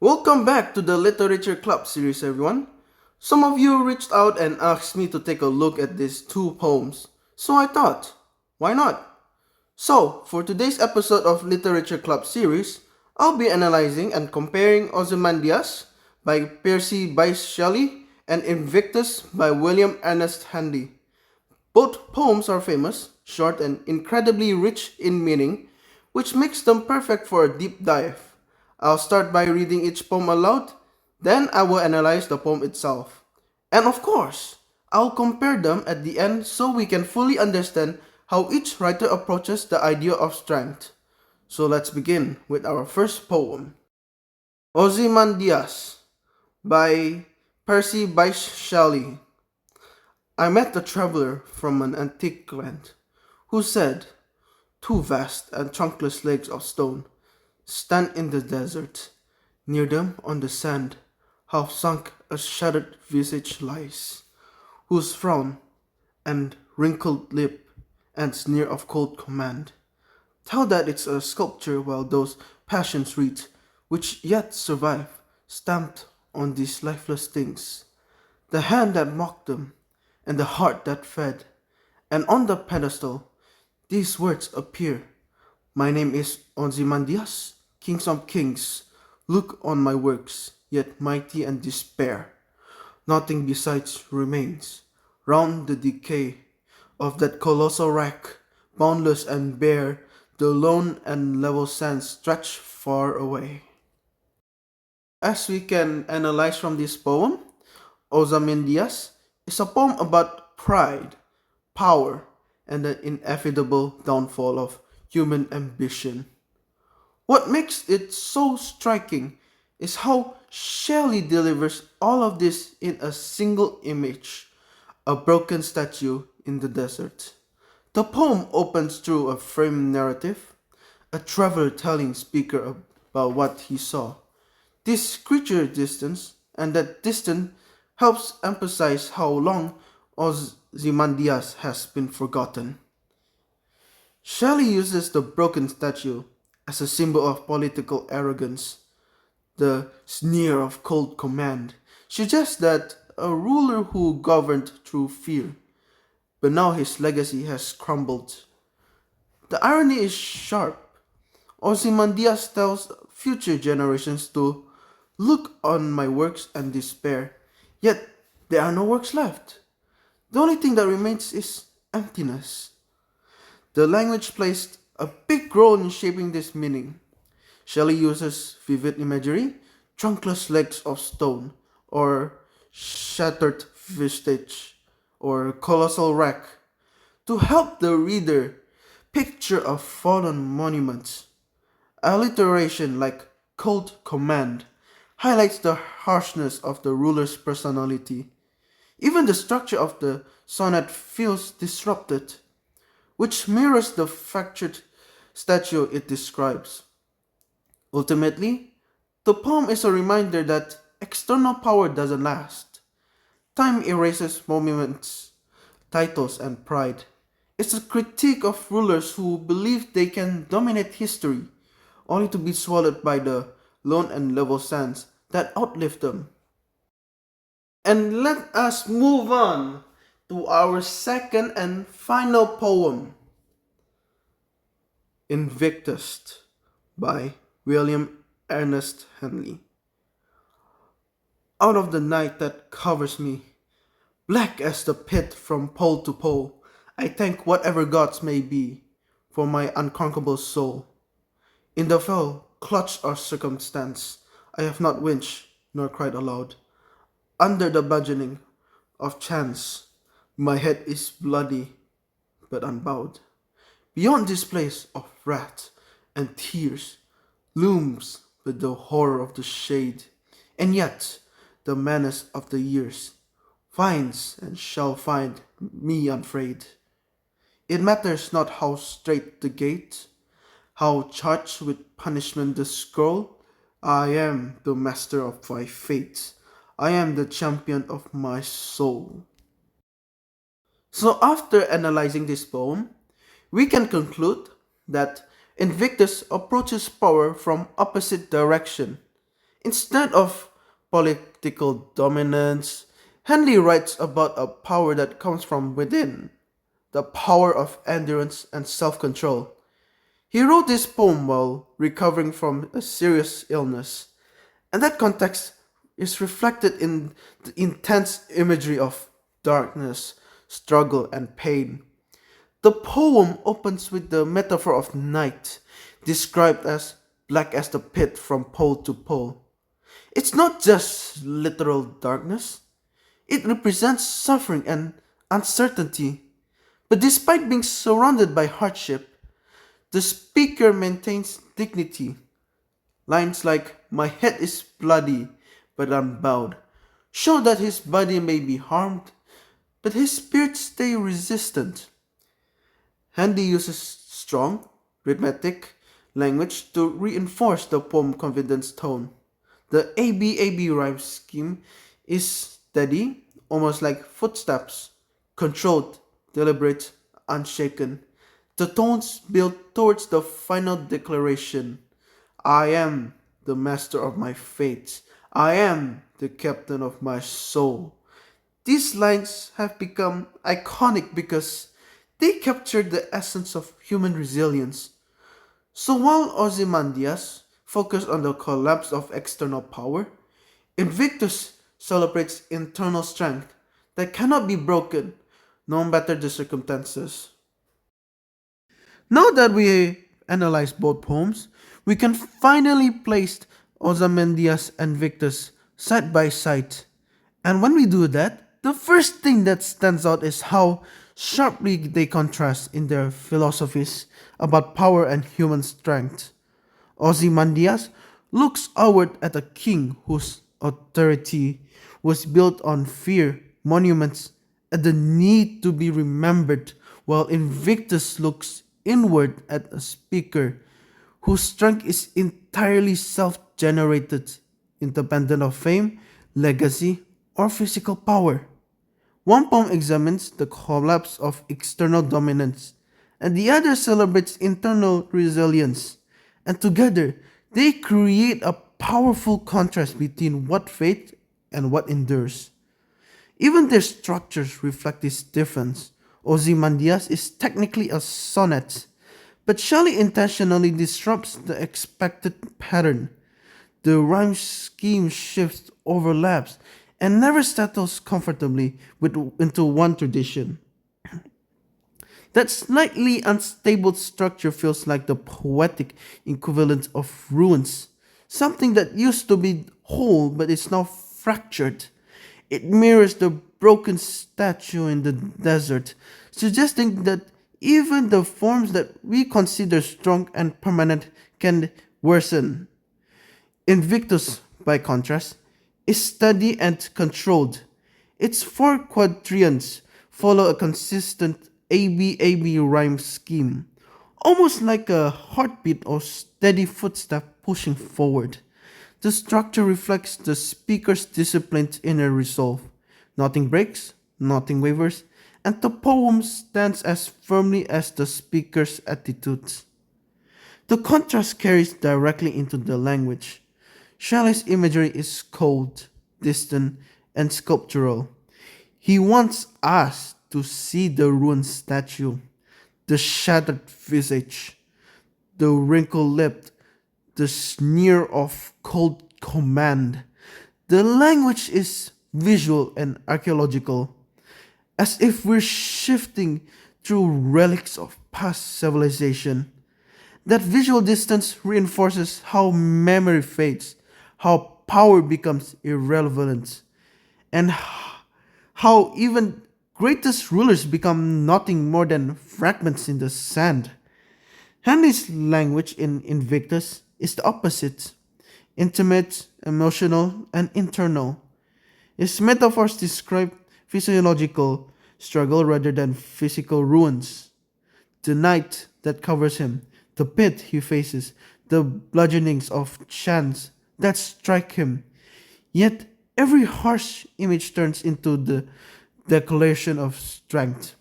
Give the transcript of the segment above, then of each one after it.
Welcome back to the Literature Club series, everyone. Some of you reached out and asked me to take a look at these two poems, so I thought, why not? So, for today's episode of Literature Club series, I'll be analyzing and comparing Ozymandias by Percy Bysshe Shelley and Invictus by William Ernest Henley. Both poems are famous, short, and incredibly rich in meaning, which makes them perfect for a deep dive. I'll start by reading each poem aloud, then I will analyze the poem itself. And of course, I'll compare them at the end so we can fully understand how each writer approaches the idea of strength. So let's begin with our first poem. Ozymandias by Percy Bysshe Shelley. I met a traveler from an antique land who said, "Two vast and trunkless legs of stone stand in the desert. Near them on the sand, half sunk, a shattered visage lies, whose frown and wrinkled lip and sneer of cold command tell that it's a sculpture, while those passions read, which yet survive, stamped on these lifeless things, the hand that mocked them, and the heart that fed, and on the pedestal these words appear: My name is Ozymandias, Kings of Kings. Look on my works, yet mighty and despair. Nothing besides remains, round the decay of that colossal wreck, boundless and bare, the lone and level sands stretch far away." As we can analyze from this poem, Ozymandias is a poem about pride, power, and the inevitable downfall of human ambition. What makes it so striking is how Shelley delivers all of this in a single image: a broken statue in the desert. The poem opens through a framed narrative, a traveler telling speaker about what he saw. This creature distance, and that distance helps emphasize how long Ozymandias has been forgotten. Shelley uses the broken statue as a symbol of political arrogance. The sneer of cold command suggests that a ruler who governed through fear, but now his legacy has crumbled. The irony is sharp. Ozymandias tells future generations to look on my works and despair, yet there are no works left. The only thing that remains is emptiness. The language plays a big role in shaping this meaning. Shelley uses vivid imagery, trunkless legs of stone, or shattered visage, or colossal wreck, to help the reader picture a fallen monument. Alliteration like cold command highlights the harshness of the ruler's personality. Even the structure of the sonnet feels disrupted, which mirrors the fractured statue it describes. Ultimately, the poem is a reminder that external power doesn't last. Time erases monuments, titles, and pride. It's a critique of rulers who believe they can dominate history, only to be swallowed by the lone and level sands that outlive them. And let us move on to our second and final poem, Invictus by William Ernest Henley. Out of the night that covers me, black as the pit from pole to pole, I thank whatever gods may be for my unconquerable soul. In the fell clutch of circumstance, I have not winced nor cried aloud. Under the bludgeoning of chance, my head is bloody but unbowed. Beyond this place of wrath and tears looms but the horror of the shade, and yet the menace of the years finds and shall find me unafraid. It matters not how strait the gate, how charged with punishment the scroll. I am the master of my fate. I am the champion of my soul. So after analyzing this poem, we can conclude that Invictus approaches power from opposite direction. Instead of political dominance, Henley writes about a power that comes from within, the power of endurance and self control. He wrote this poem while recovering from a serious illness, and that context is reflected in the intense imagery of darkness, struggle, and pain. The poem opens with the metaphor of night, described as black as the pit from pole to pole. It's not just literal darkness, it represents suffering and uncertainty. But despite being surrounded by hardship, the speaker maintains dignity. Lines like, "My head is bloody, but unbowed," show that his body may be harmed, but his spirit stay resistant. Handy uses strong, rhythmic language to reinforce the poem confidence tone. The ABAB rhyme scheme is steady, almost like footsteps, controlled, deliberate, unshaken. The tones build towards the final declaration: I am the master of my fate. I am the captain of my soul. These lines have become iconic because they capture the essence of human resilience. So while Ozymandias focused on the collapse of external power, Invictus celebrates internal strength that cannot be broken no matter the circumstances. Now that we analyzed both poems, we can finally place Ozymandias and Invictus side by side. And when we do that, the first thing that stands out is how sharply they contrast in their philosophies about power and human strength. Ozymandias looks outward at a king whose authority was built on fear, monuments, and the need to be remembered, while Invictus looks inward at a speaker whose strength is entirely self generated, independent of fame, legacy, or physical power. One poem examines the collapse of external dominance, and the other celebrates internal resilience. And together, they create a powerful contrast between what fades and what endures. Even their structures reflect this difference. Ozymandias is technically a sonnet, but Shelley intentionally disrupts the expected pattern. The rhyme scheme shifts, overlaps, and never settles comfortably into one tradition. That slightly unstable structure feels like the poetic equivalent of ruins, something that used to be whole but is now fractured. It mirrors the broken statue in the desert, suggesting that even the forms that we consider strong and permanent can worsen. Invictus, by contrast, is steady and controlled. Its four quadriants follow a consistent ABAB rhyme scheme, almost like a heartbeat or steady footstep pushing forward. The structure reflects the speaker's disciplined inner resolve. Nothing breaks, nothing wavers, and the poem stands as firmly as the speaker's attitudes. The contrast carries directly into the language. Shelley's imagery is cold, distant, and sculptural. He wants us to see the ruined statue, the shattered visage, the wrinkled lip, the sneer of cold command. The language is visual and archaeological, as if we're shifting through relics of past civilization. That visual distance reinforces how memory fades, how power becomes irrelevant, and how even greatest rulers become nothing more than fragments in the sand. Henley's language in Invictus is the opposite: intimate, emotional, and internal. His metaphors describe physiological struggle rather than physical ruins. The night that covers him, the pit he faces, the bludgeonings of chance that strike him. Yet every harsh image turns into the declaration of strength.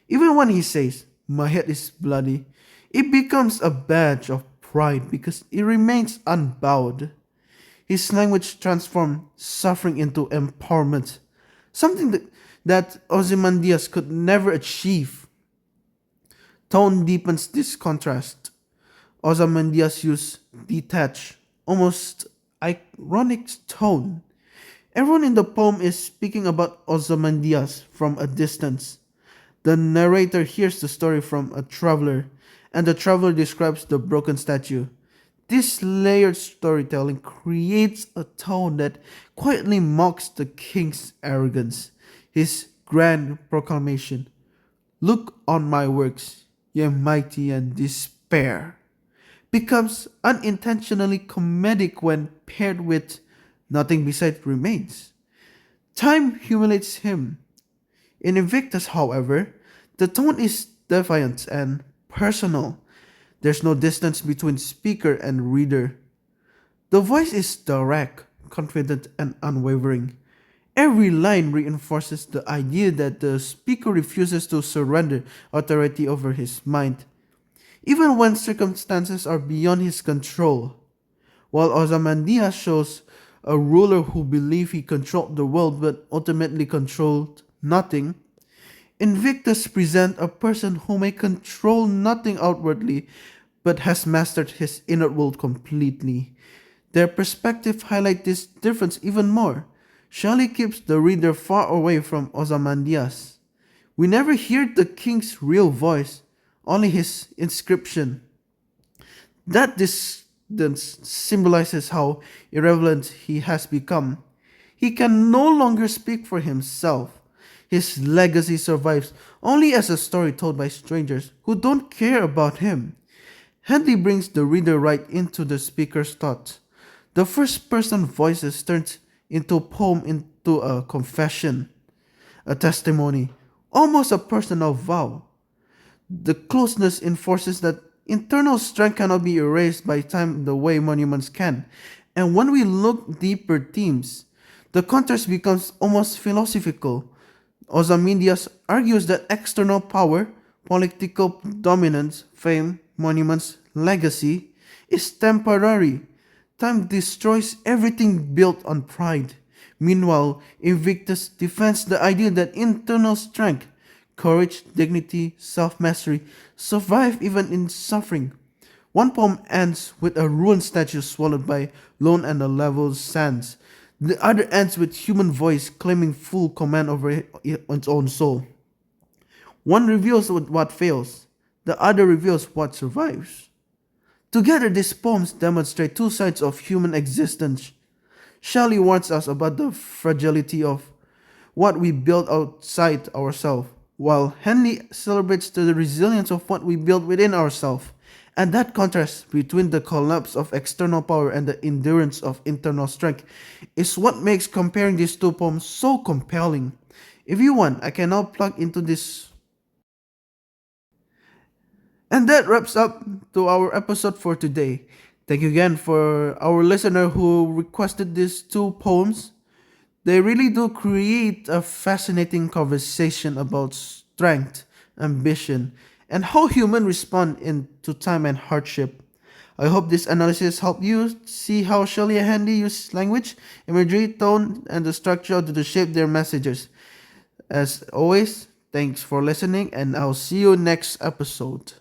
Even when he says, "My head is bloody," it becomes a badge of pride because it remains unbowed. His language transformed suffering into empowerment, something that Ozymandias could never achieve. Tone deepens this contrast. Ozymandias used detached, almost ironic tone. Everyone in the poem is speaking about Ozymandias from a distance. The narrator hears the story from a traveler, and the traveler describes the broken statue. This layered storytelling creates a tone that quietly mocks the king's arrogance, his grand proclamation. Look on my works, ye mighty, and despair. Becomes unintentionally comedic when paired with nothing beside remains. Time humiliates him. In Invictus, however, the tone is defiant and personal. There's no distance between speaker and reader. The voice is direct, confident, and unwavering. Every line reinforces the idea that the speaker refuses to surrender authority over his mind, even when circumstances are beyond his control. While Ozymandias shows a ruler who believed he controlled the world but ultimately controlled nothing, Invictus presents a person who may control nothing outwardly but has mastered his inner world completely. Their perspective highlights this difference even more. Shelley keeps the reader far away from Ozymandias. We never hear the king's real voice, only his inscription. That distance symbolizes how irrelevant he has become. He can no longer speak for himself. His legacy survives only as a story told by strangers who don't care about him. Henley brings the reader right into the speaker's thoughts. The first person voices turns into a poem, into a confession, a testimony, almost a personal vow. The closeness enforces that internal strength cannot be erased by time the way monuments can. And when we look deeper themes, the contrast becomes almost philosophical. Ozymandias argues that external power, political dominance, fame, monuments, legacy, is temporary. Time destroys everything built on pride. Meanwhile, Invictus defends the idea that internal strength, courage, dignity, self-mastery survive even in suffering. One poem ends with a ruined statue swallowed by lone and the level sands. The other ends with human voice claiming full command over its own soul. One reveals what fails, the other reveals what survives. Together, these poems demonstrate two sides of human existence. Shelley warns us about the fragility of what we build outside ourselves, while Henley celebrates the resilience of what we build within ourselves. And that contrast between the collapse of external power and the endurance of internal strength is what makes comparing these two poems so compelling. If you want, I can now plug into this. And that wraps up to our episode for today. Thank you again for our listener who requested these two poems. They really do create a fascinating conversation about strength, ambition, and how humans respond to time and hardship. I hope this analysis helped you see how Shelley and Henley use language, imagery, tone, and the structure to shape their messages. As always, thanks for listening, and I'll see you next episode.